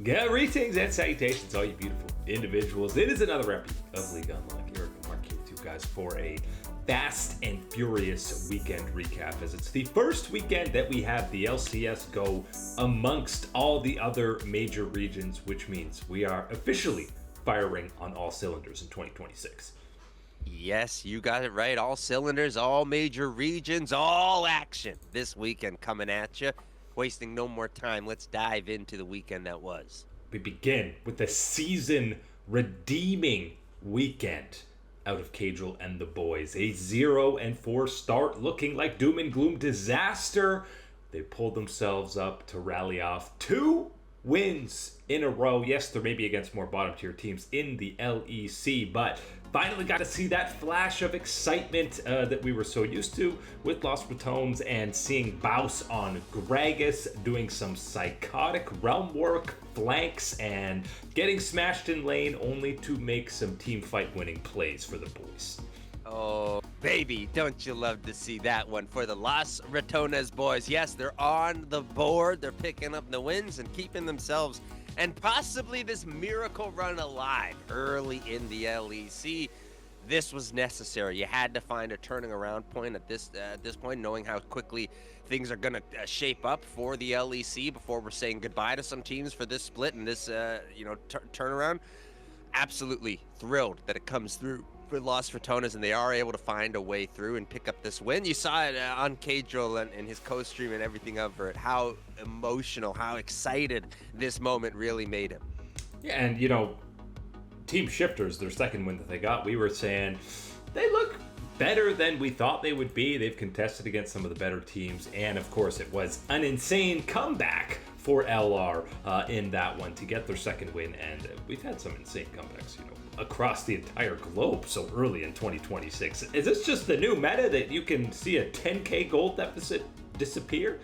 Greetings and salutations, all you beautiful individuals. It is another episode of League Unlock. Eric and Mark here with you guys for a fast and furious weekend recap, as it's the first weekend that we have the LCS go amongst all the other major regions, which means we are officially firing on all cylinders in 2026. Yes, you got it right. All cylinders, all major regions, all action this weekend coming at you. Wasting no more time, let's dive into the weekend that was. We begin with the season-redeeming weekend out of Cadril and the boys. A 0-4 start looking like doom and gloom disaster. They pulled themselves up to rally off 2 wins in a row. Yes, they're maybe against more bottom-tier teams in the LEC, but finally got to see that flash of excitement that we were so used to with Lost Ratones, and seeing Baus on Gragas doing some psychotic realm work, flanks, and getting smashed in lane only to make some team fight winning plays for the boys. Oh, baby, don't you love to see that one for the Los Ratones boys. Yes, they're on the board. They're picking up the wins and keeping themselves and possibly this miracle run alive early in the LEC. This was necessary. You had to find a turning around point at this point, knowing how quickly things are going to shape up for the LEC before we're saying goodbye to some teams for this split and this turnaround. Absolutely thrilled that it comes through for Lost Ratones, and they are able to find a way through and pick up this win. You saw it on Cadril and his co-stream and everything over it, how emotional, how excited this moment really made him. Yeah, and Team Shifters, their second win that they got, we were saying they look better than we thought they would be. They've contested against some of the better teams, and of course it was an insane comeback for LR in that one to get their second win, and we've had some insane comebacks, across the entire globe so early in 2026. Is this just the new meta that you can see a 10k gold deficit disappear?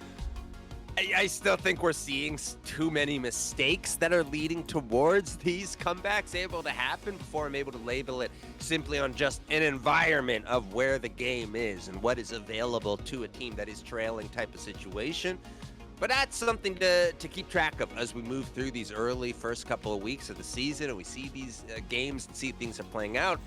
I still think we're seeing too many mistakes that are leading towards these comebacks able to happen before I'm able to label it simply on just an environment of where the game is and what is available to a team that is trailing type of situation. But that's something to keep track of as we move through these early first couple of weeks of the season and we see these games and see things are playing out.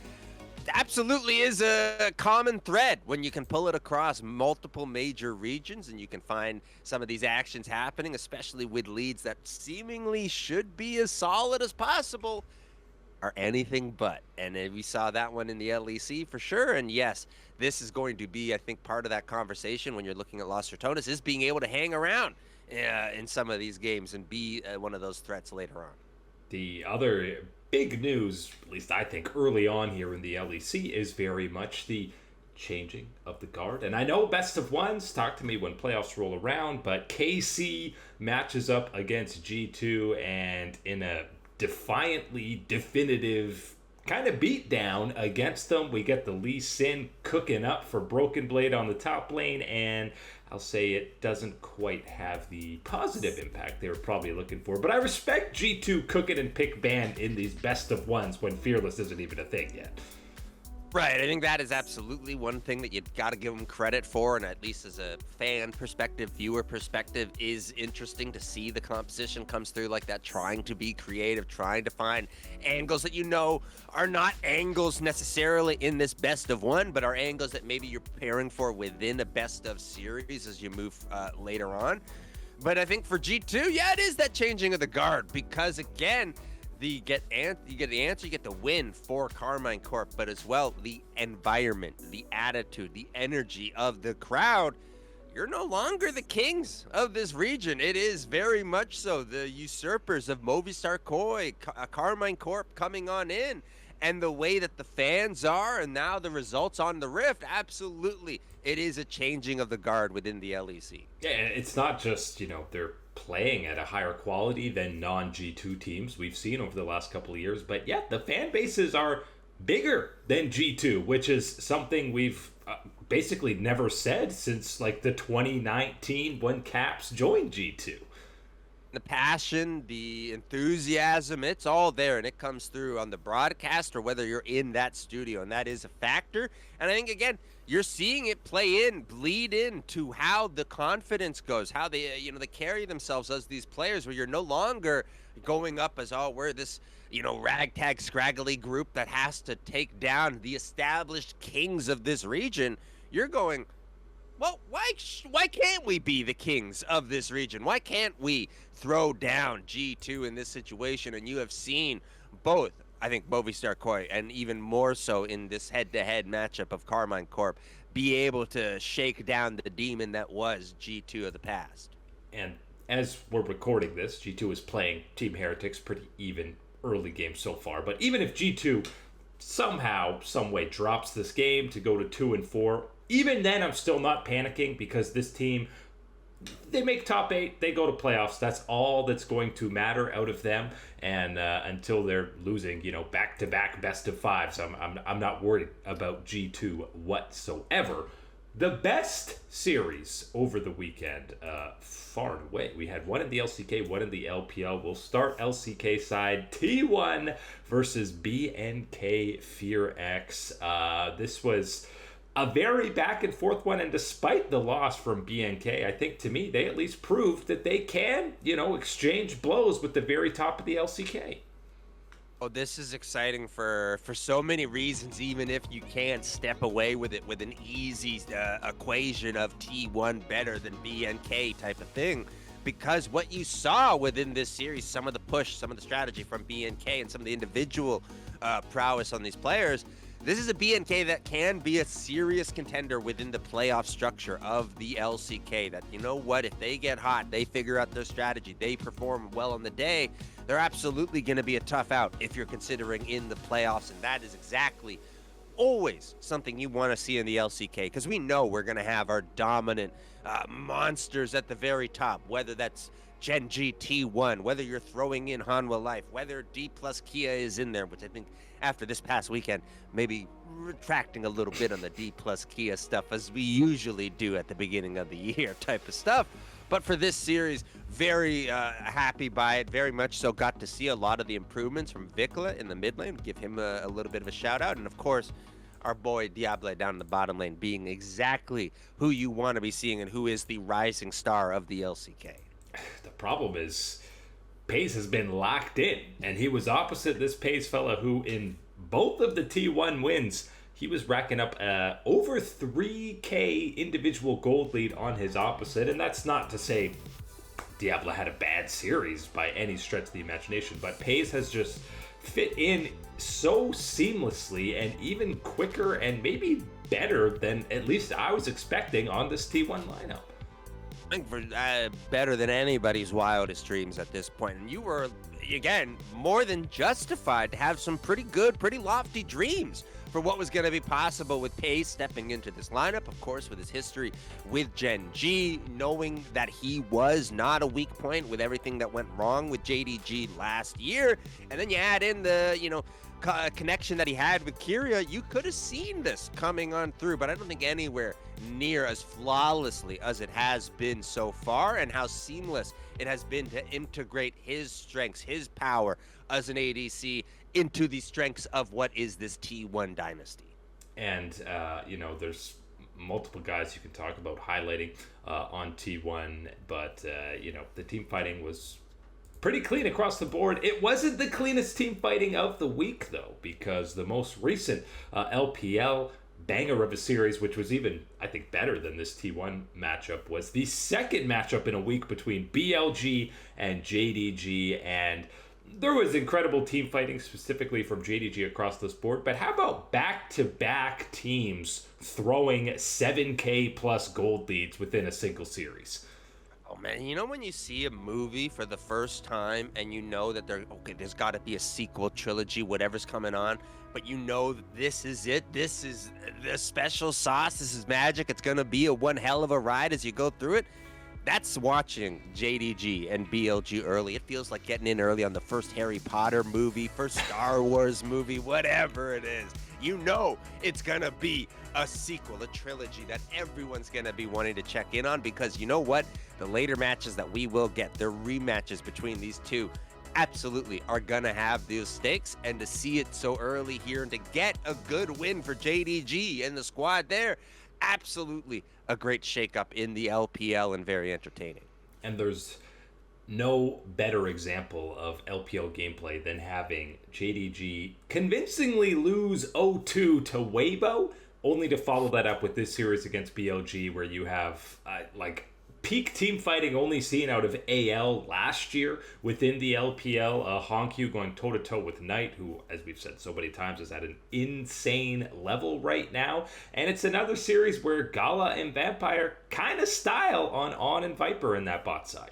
It absolutely is a common thread when you can pull it across multiple major regions and you can find some of these actions happening, especially with leads that seemingly should be as solid as possible, are anything but. And we saw that one in the LEC for sure. And yes, this is going to be, I think, part of that conversation when you're looking at Lost Ratones is being able to hang around in some of these games and be one of those threats later on. The other big news, at least I think, early on here in the LEC is very much the changing of the guard. And I know best of ones, talk to me when playoffs roll around, but KC matches up against G2, and in a defiantly definitive kind of beat down against them, we get the Lee Sin cooking up for Broken Blade on the top lane, and I'll say it doesn't quite have the positive impact they were probably looking for, but I respect G2 cooking and pick ban in these best of ones when Fearless isn't even a thing yet. Right, I think that is absolutely one thing that you've got to give them credit for, and at least as a fan perspective, viewer perspective, is interesting to see the composition comes through like that, trying to be creative, trying to find angles that are not angles necessarily in this best of one, but are angles that maybe you're preparing for within a best of series as you move later on. But I think for G2, yeah, it is that changing of the guard, because again, you get the answer, you get the win for Carmine Corp, but as well the environment, the attitude, the energy of the crowd. You're no longer the kings of this region. It is very much so the usurpers of Movistar Koi, Carmine Corp coming on in, and the way that the fans are, and now the results on the Rift. Absolutely, it is a changing of the guard within the LEC. Yeah, and it's not just they're playing at a higher quality than non-G2 teams we've seen over the last couple of years, but yeah, the fan bases are bigger than G2, which is something we've basically never said since like the 2019 when Caps joined G2. The passion, the enthusiasm, it's all there, and it comes through on the broadcast or whether you're in that studio, and that is a factor. And I think, again, you're seeing it play in, bleed into how the confidence goes, how they, they carry themselves as these players, where you're no longer going up as, oh, we're this, ragtag, scraggly group that has to take down the established kings of this region. You're going, well, why can't we be the kings of this region? Why can't we throw down G2 in this situation? And you have seen both, I think, Movistar Koi, and even more so in this head-to-head matchup of Carmine Corp, be able to shake down the demon that was G2 of the past. And as we're recording this, G2 is playing Team Heretics pretty even early game so far. But even if G2 somehow, some way drops this game to go to 2-4, even then I'm still not panicking, because this team, they make top 8, they go to playoffs. That's all that's going to matter out of them. And until they're losing, back-to-back best of 5s, I'm not worried about G2 whatsoever. The best series over the weekend, far and away. We had one in the LCK, one in the LPL. We'll start LCK side. T1 versus BNK Fear X. This was a very back and forth one, and despite the loss from BNK, I think, to me, they at least proved that they can, exchange blows with the very top of the LCK. Oh, this is exciting for so many reasons, even if you can't step away with it with an easy equation of T1 better than BNK type of thing. Because what you saw within this series, some of the push, some of the strategy from BNK, and some of the individual prowess on these players, this is a BNK that can be a serious contender within the playoff structure of the LCK. That, if they get hot, they figure out their strategy, they perform well on the day, they're absolutely going to be a tough out if you're considering in the playoffs. And that is exactly always something you want to see in the LCK, because we know we're going to have our dominant monsters at the very top, whether that's Gen G T1, whether you're throwing in Hanwha Life, whether D plus Kia is in there, which I think after this past weekend, maybe retracting a little bit on the D plus Kia stuff, as we usually do at the beginning of the year type of stuff. But for this series, very happy by it, very much so. Got to see a lot of the improvements from Vikla in the mid lane, give him a little bit of a shout out. And of course, our boy Diable down in the bottom lane being exactly who you want to be seeing and who is the rising star of the LCK. The problem is Pace has been locked in, and he was opposite this Pace fella who, in both of the T1 wins, he was racking up over 3K individual gold lead on his opposite. And that's not to say Diablo had a bad series by any stretch of the imagination, but Pace has just fit in so seamlessly and even quicker and maybe better than at least I was expecting on this T1 lineup. I think for better than anybody's wildest dreams at this point. And you were, again, more than justified to have some pretty good, pretty lofty dreams for what was going to be possible with Pace stepping into this lineup, of course, with his history with Gen G, knowing that he was not a weak point with everything that went wrong with JDG last year. And then you add in the, connection that he had with Kyria, you could have seen this coming on through, but I don't think anywhere near as flawlessly as it has been so far, and how seamless it has been to integrate his strengths, his power as an ADC into the strengths of what is this T1 dynasty. And, there's multiple guys you can talk about highlighting on T1, but, the team fighting was pretty clean across the board. It wasn't the cleanest team fighting of the week, though, because the most recent LPL banger of a series, which was even, I think, better than this T1 matchup, was the second matchup in a week between BLG and JDG, and there was incredible team fighting specifically from JDG across this board. But how about back-to-back teams throwing 7K plus gold leads within a single series? Oh man, when you see a movie for the first time and that there's got to be a sequel, trilogy, whatever's coming on, but this is it, this is the special sauce, this is magic, it's going to be a one hell of a ride as you go through it. That's watching JDG and BLG early. It feels like getting in early on the first Harry Potter movie, first Star Wars movie, whatever it is. It's going to be a sequel, a trilogy that everyone's going to be wanting to check in on, because you know what? the later matches that we will get, the rematches between these two, absolutely are going to have those stakes. And to see it so early here and to get a good win for JDG and the squad there, absolutely a great shakeup in the LPL and very entertaining. And there's no better example of LPL gameplay than having JDG convincingly lose 0-2 to Weibo, only to follow that up with this series against BLG, where you have peak team fighting only seen out of AL last year within the LPL. Honkyu going toe-to-toe with Knight, who, as we've said so many times, is at an insane level right now. And it's another series where Gala and Vampire kind of style on and Viper in that bot side.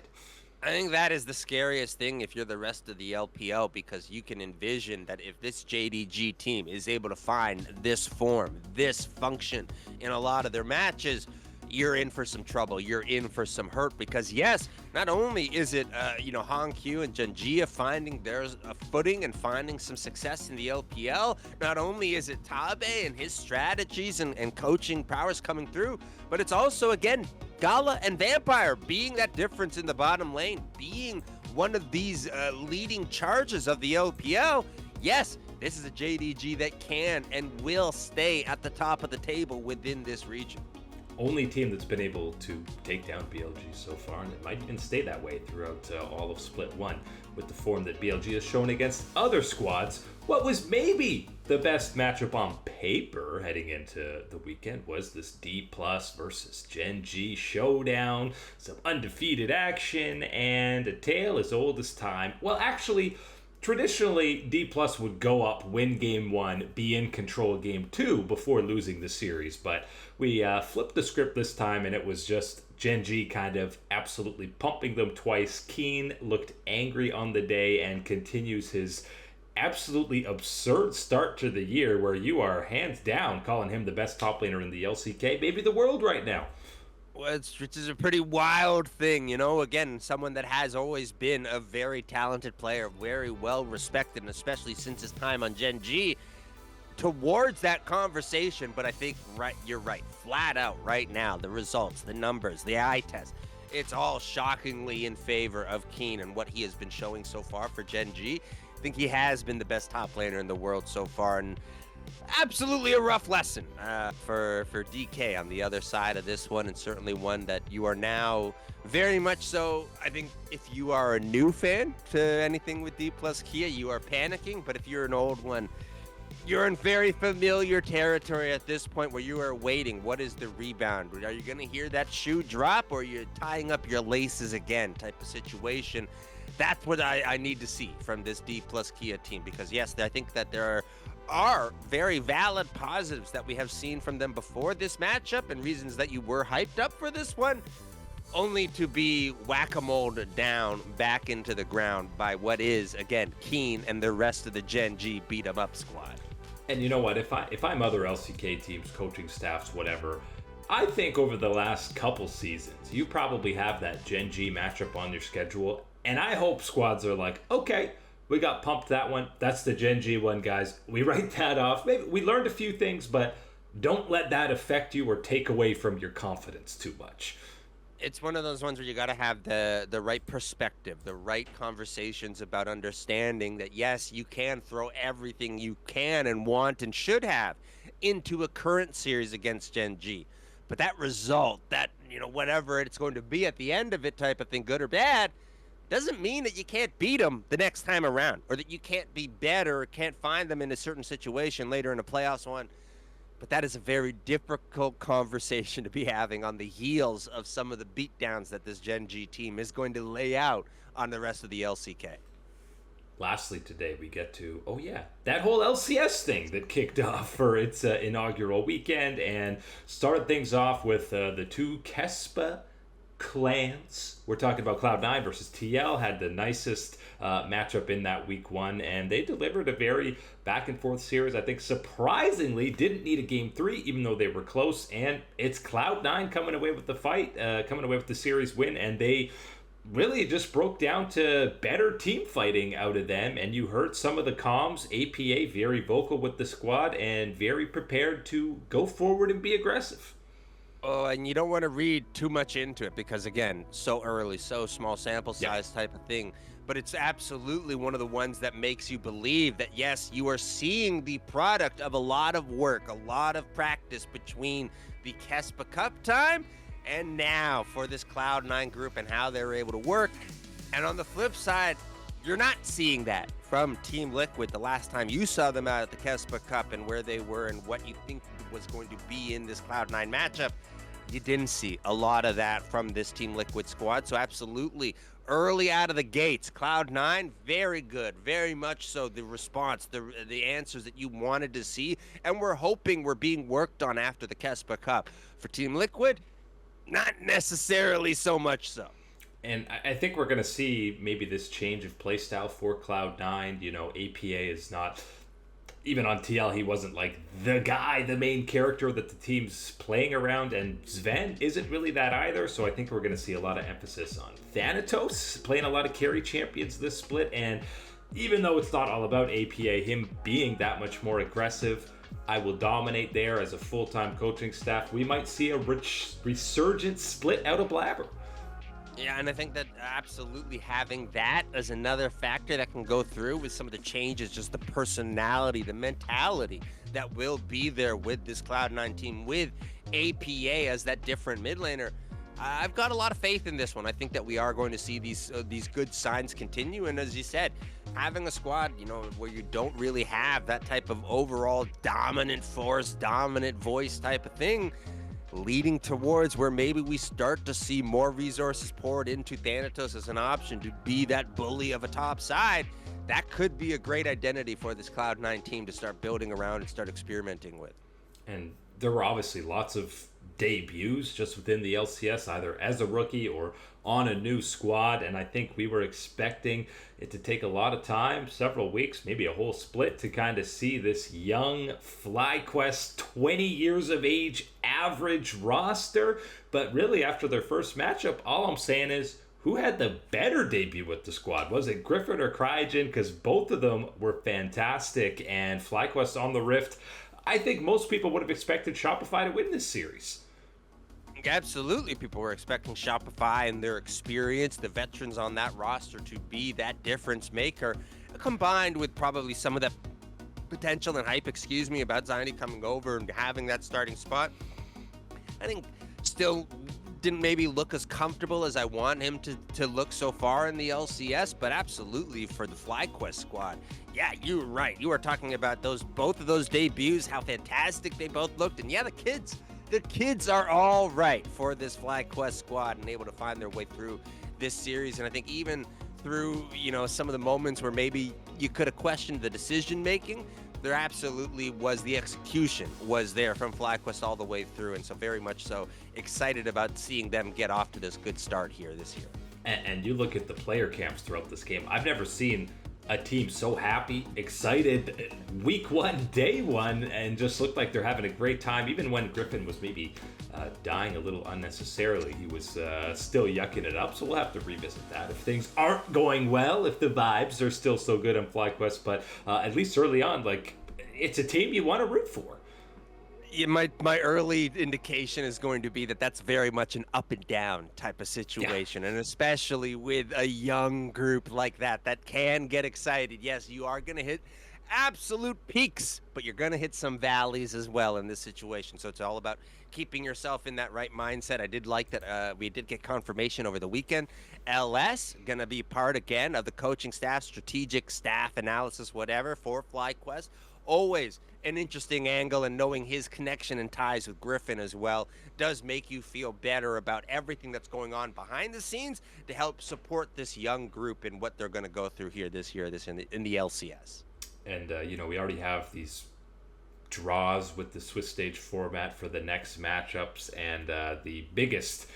I think that is the scariest thing if you're the rest of the LPL, because you can envision that if this JDG team is able to find this form, this function in a lot of their matches, you're in for some trouble. You're in for some hurt, because yes, not only is it Honkyu and Janjia finding their footing and finding some success in the LPL, not only is it Tabe and his strategies and coaching powers coming through, but it's also, again, Gala and Vampire being that difference in the bottom lane, being one of these leading charges of the LPL. Yes, this is a JDG that can and will stay at the top of the table within this region. Only team that's been able to take down BLG so far, and it might even stay that way throughout all of Split 1 with the form that BLG has shown against other squads. What was maybe the best matchup on paper heading into the weekend was this D+ versus Gen G showdown, some undefeated action, and a tale as old as time. Well, actually, traditionally, D+ would go up, win game 1, be in control of game 2 before losing the series, but we flipped the script this time, and it was just Gen G kind of absolutely pumping them twice. Keen looked angry on the day and continues his absolutely absurd start to the year, where you are hands down calling him the best top laner in the LCK, maybe the world right now. Which is a pretty wild thing, again, someone that has always been a very talented player, very well respected, and especially since his time on Gen G, towards that conversation. But I think you're right, flat out right now, the results, the numbers, the eye test, it's all shockingly in favor of Keen and what he has been showing so far for Gen G. I think he has been the best top laner in the world so far, and absolutely a rough lesson for DK on the other side of this one, and certainly one that you are now very much so. I think if you are a new fan to anything with D+ Kia, you are panicking, but if you're an old one, you're in very familiar territory at this point, where you are waiting. What is the rebound? Are you going to hear that shoe drop, or are you tying up your laces again type of situation? That's what I need to see from this D+ Kia team, because yes, I think that there are very valid positives that we have seen from them before this matchup, and reasons that you were hyped up for this one, only to be whack-a-mole down back into the ground by what is, again, Keen and the rest of the Gen G beat-em-up squad. And you know what, if I'm other LCK teams, coaching staffs, whatever, I think over the last couple seasons, you probably have that Gen G matchup on your schedule, and I hope squads are like, okay, we got pumped that one. That's the Gen G one, guys. We write that off. Maybe we learned a few things, but don't let that affect you or take away from your confidence too much. It's one of those ones where you got to have the right perspective, the right conversations about understanding that, yes, you can throw everything you can and want and should have into a current series against Gen G. But that result, that, whatever it's going to be at the end of it type of thing, good or bad, doesn't mean that you can't beat them the next time around, or that you can't be better or can't find them in a certain situation later in a playoffs one. But that is a very difficult conversation to be having on the heels of some of the beatdowns that this Gen G team is going to lay out on the rest of the LCK. Lastly today, we get to, that whole LCS thing that kicked off for its inaugural weekend, and started things off with the two Kespa clans. We're talking about Cloud9 versus TL, had the nicest matchup in that week 1, and they delivered a very back and forth series. I think surprisingly didn't need a game 3, even though they were close, and it's Cloud9 coming away with the fight, coming away with the series win, and they really just broke down to better team fighting out of them. And you heard some of the comms, APA very vocal with the squad and very prepared to go forward and be aggressive. Oh, and you don't want to read too much into it because, again, so early, so small sample Yeah. size type of thing. But it's absolutely one of the ones that makes you believe that, yes, you are seeing the product of a lot of work, a lot of practice between the Kespa Cup time and now for this Cloud9 group and how they're able to work. And on the flip side, you're not seeing that from Team Liquid the last time you saw them out at the Kespa Cup and where they were and what you think was going to be in this Cloud9 matchup. You didn't see a lot of that from this Team Liquid squad. So absolutely, early out of the gates, Cloud9, very good, very much so. The response, the answers that you wanted to see, and we're hoping we're being worked on after the Kespa Cup. For Team Liquid, not necessarily so much so. And I think we're going to see maybe this change of playstyle for Cloud9. You know, APA is not, even on TL, he wasn't like the guy, the main character that the team's playing around. And Sven isn't really that either. So I think we're going to see a lot of emphasis on Thanatos playing a lot of carry champions this split. And even though it's not all about APA, him being that much more aggressive, I will dominate there as a full-time coaching staff. We might see a resurgent split out of Blabber. Yeah, and I think that absolutely having that as another factor that can go through with some of the changes, just the personality, the mentality that will be there with this Cloud9 team, with APA as that different mid laner. I've got a lot of faith in this one. I think that we are going to see these good signs continue. And as you said, having a squad, you know, where you don't really have that type of overall dominant force, dominant voice type of thing, leading towards where maybe we start to see more resources poured into Thanatos as an option to be that bully of a top side. That could be a great identity for this Cloud9 team to start building around and start experimenting with. And there were obviously lots of debuts just within the LCS, either as a rookie or on a new squad, and I think we were expecting it to take a lot of time, several weeks, maybe a whole split, to kind of see this young FlyQuest 20 years of age average roster. But really, after their first matchup, all I'm saying is, who had the better debut with the squad? Was it Griffin or Cryogen? Because both of them were fantastic, and FlyQuest on the Rift, I think most people would have expected Shopify to win this series. Absolutely, people were expecting Shopify and their experience, the veterans on that roster, to be that difference maker, combined with probably some of the potential and hype, about Ziny coming over and having that starting spot. I think still didn't maybe look as comfortable as I want him to look so far in the LCS, but absolutely for the FlyQuest squad. Yeah, you were right. You were talking about both of those debuts, how fantastic they both looked, and yeah, the kids are all right for this FlyQuest squad and able to find their way through this series. And I think even through, you know, some of the moments where maybe you could have questioned the decision making, there absolutely was, the execution was there from FlyQuest all the way through. And so very much so excited about seeing them get off to this good start here this year. And you look at the player camps throughout this game, I've never seen a team so happy, excited, week one, day one, and just looked like they're having a great time. Even when Griffin was maybe dying a little unnecessarily, he was still yucking it up. So we'll have to revisit that if things aren't going well, if the vibes are still so good on FlyQuest. But at least early on, like, it's a team you want to root for. Yeah, my early indication is going to be that that's very much an up and down type of situation, and especially with a young group like that can get excited. Yes, you are going to hit absolute peaks, but you're going to hit some valleys as well in this situation. So it's all about keeping yourself in that right mindset. I did like that we did get confirmation over the weekend. LS going to be part again of the coaching staff, strategic staff analysis, whatever, for FlyQuest. Always an interesting angle, and knowing his connection and ties with Griffin as well does make you feel better about everything that's going on behind the scenes to help support this young group and what they're going to go through here this year, in the LCS. And you know, we already have these draws with the Swiss stage format for the next matchups, and the biggest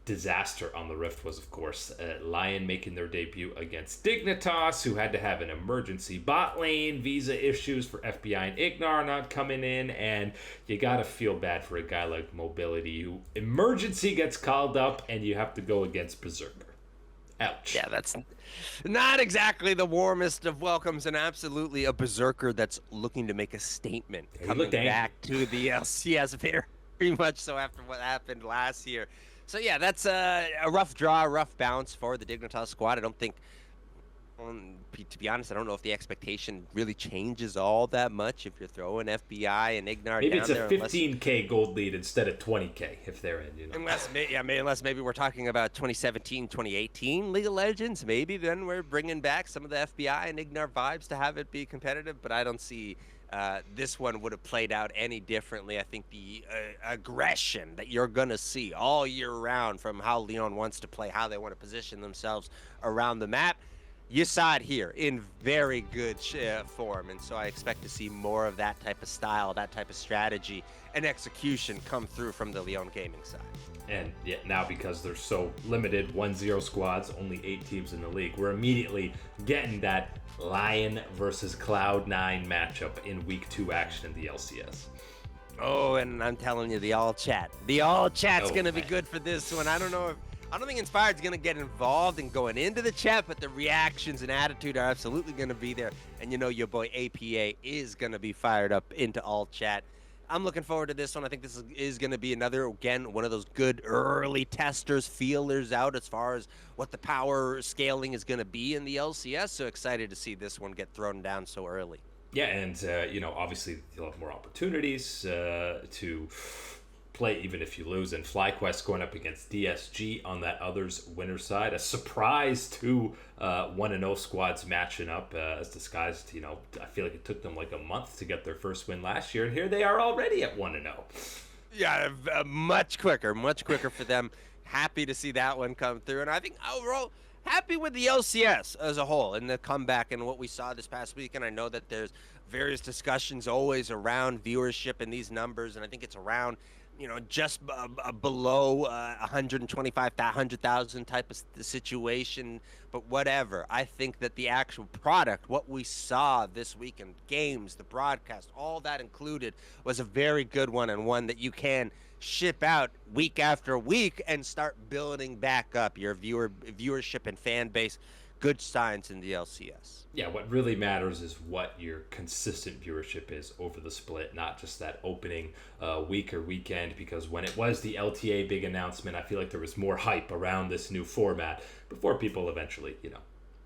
disaster on the Rift was, of course, Lyon making their debut against Dignitas, who had to have an emergency bot lane, visa issues for FBI and Ignar not coming in, and you gotta feel bad for a guy like Mobility, who emergency gets called up and you have to go against Berserker. Ouch. Yeah, that's not exactly the warmest of welcomes, and absolutely a Berserker that's looking to make a statement coming back to the LCS. Very very much so after what happened last year. So yeah, that's a rough draw, a rough bounce for the Dignitas squad. I don't think, to be honest, I don't know if the expectation really changes all that much if you're throwing FBI and Ignar Maybe down it's a there. 15K gold lead instead of 20K if they're in, you know. Unless maybe we're talking about 2017, 2018 League of Legends. Maybe then we're bringing back some of the FBI and Ignar vibes to have it be competitive. But I don't see this one would have played out any differently. I think the aggression that you're going to see all year round from how Lyon wants to play, how they want to position themselves around the map, you saw it here in very good form. And so I expect to see more of that type of style, that type of strategy and execution come through from the Lyon Gaming side. And yet now, because they're so limited, 1-0 squads, only 8 teams in the league, we're immediately getting that Lion versus Cloud9 matchup in Week 2 action in the LCS. Oh, and I'm telling you, the all chat's going to be man. good for this one. I don't think Inspired's going to get involved in going into the chat, but the reactions and attitude are absolutely going to be there. And you know your boy APA is going to be fired up into all chat. I'm looking forward to this one. I think this is going to be another, again, one of those good early testers, feelers out as far as what the power scaling is going to be in the LCS. So excited to see this one get thrown down so early. Yeah, and, obviously you'll have more opportunities to play even if you lose. And FlyQuest going up against DSG on that others winner side. A surprise to 1-0 squads matching up as disguised. I feel like it took them like a month to get their first win last year, and here they are already at 1-0. Yeah, much quicker for them. Happy to see that one come through. And I think overall, happy with the LCS as a whole and the comeback and what we saw this past week. And I know that there's various discussions always around viewership and these numbers, and I think it's around just below 125,000 type of situation, but whatever. I think that the actual product, what we saw this weekend, games, the broadcast, all that included, was a very good one, and one that you can ship out week after week and start building back up your viewership and fan base. Good signs in the LCS. Yeah, what really matters is what your consistent viewership is over the split, not just that opening week or weekend, because when it was the LTA big announcement, I feel like there was more hype around this new format before people eventually,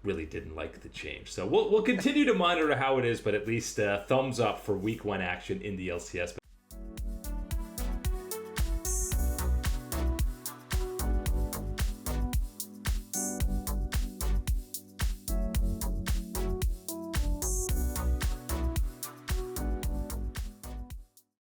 really didn't like the change. So we'll continue to monitor how it is, but at least thumbs up for week 1 action in the LCS.